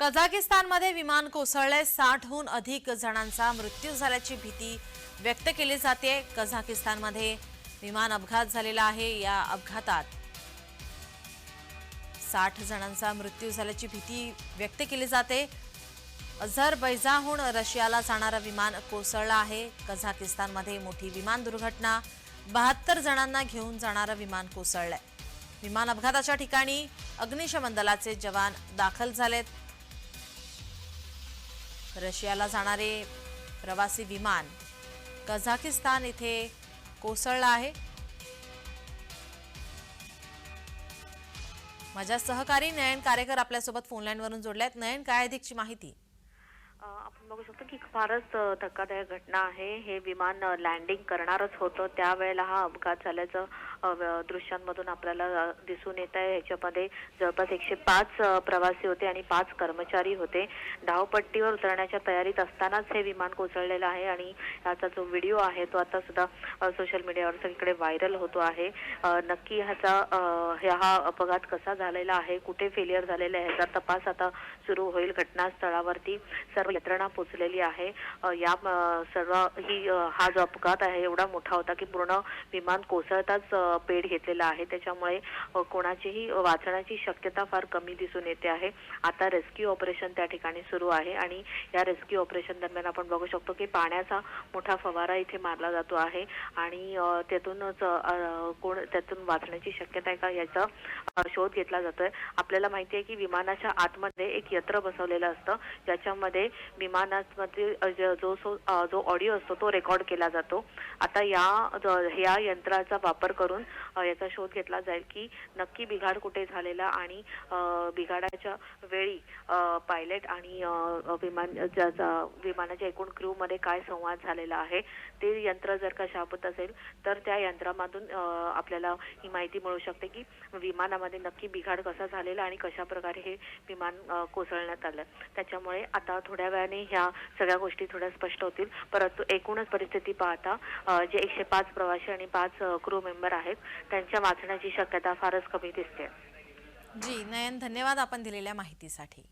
कझाकिस्तानमध्ये विमान कोसळले, 60हून अधिक जणांचा मृत्यू झाल्याची भीती व्यक्त केली जाते। कझाकिस्तानमध्ये विमान अपघात झालेला आहे। या अपघातात 60 जणांचा मृत्यू झाल्याची भीती व्यक्त केली जाते। अझरबैजानहून रशियाला जाणारं विमान कोसळलं आहे। कझाकिस्तानमध्ये मोठी विमान दुर्घटना, 72 जणांना घेऊन जाणारं विमान कोसळलंय। विमान अपघाताच्या ठिकाणी अग्निशमन दलाचे जवान दाखल झालेत। रशियाला जाणारे प्रवासी विमान कझाकिस्तान इथे कोसळलं आहे। माझ्या सहकारी नयन कारेकर आपल्यासोबत फोन लाईनवरून जोडलेत। नयन, काय अधिकची माहिती? आपण बघू शकतो की फारच धक्कादायक घटना आहे। हे विमान लँडिंग करणारच होतं, त्यावेळेला हा अपघात झाल्याचं दृश्यांमधून आपल्याला दिसून येत आहे। ह्याच्यामध्ये जवळपास 105 प्रवासी होते आणि 5 कर्मचारी होते। धावपट्टीवर उतरण्याच्या तयारीत असतानाच हे विमान कोसळलेलं आहे आणि याचा जो व्हिडिओ आहे तो आता सुद्धा सोशल मीडियावर सगळीकडे व्हायरल होतो आहे। नक्की हा अपघात कसा झालेला आहे, कुठे फेलियर झालेला आहे याचा तपास आता सुरू होईल। घटनास्थळावरती सर्व यंत्रणा पोहोचलेली आहे। हा जो अपघात आहे एवढा मोठा होता की पूर्ण विमान कोसळताच पेट घेतलेला आहे। त्याच्यामुळे कोणाचीही वाचण्याची शक्यता फार कमी दिसून येते आहे। आता रेस्क्यू ऑपरेशन त्या ठिकाणी सुरू आहे आणि या रेस्क्यू ऑपरेशन दरम्यान आपण बघू शकतो की पाण्याचा मोठा फवारा इथे मारला जातो आहे आणि त्यातून वाचण्याची शक्यता आहे का याचा शोध घेतला जातोय। आपल्याला माहिती आहे की विमानाच्या आतमध्ये एक यंत्र बसवलेलं असतं, ज्याच्यामध्ये विमानामध्ये जो ऑडिओ असतो तो रेकॉर्ड केला जातो। आता या यंत्राचा वापर करून याचा शोध घेतला जाईल की नक्की बिघाड कुठे झालेला आणि बिघाडाच्या वेळी पायलट आणि विमानाच्या एकूण क्रू मध्ये काय संवाद झालेला आहे। ते यंत्र जर का शाबूत असेल तर त्या यंत्रामधून आपल्याला ही माहिती मिळू शकते की विमानामध्ये नक्की बिघाड कसा झालेला आणि कशा प्रकारे हे विमान कोसळण्यात आलं। त्याच्यामुळे आता थोड्या वेळाने ह्या सगळ्या गोष्टी थोड्या स्पष्ट होतील, परंतु एकूणच परिस्थिती पाहता जे 105 प्रवासी आणि 5 क्रू मेंबर आहेत त्यांच्या वाचण्याची शक्यता फारच कमी दिसते। जी नयन, धन्यवाद आपण दिलेल्या माहितीसाठी।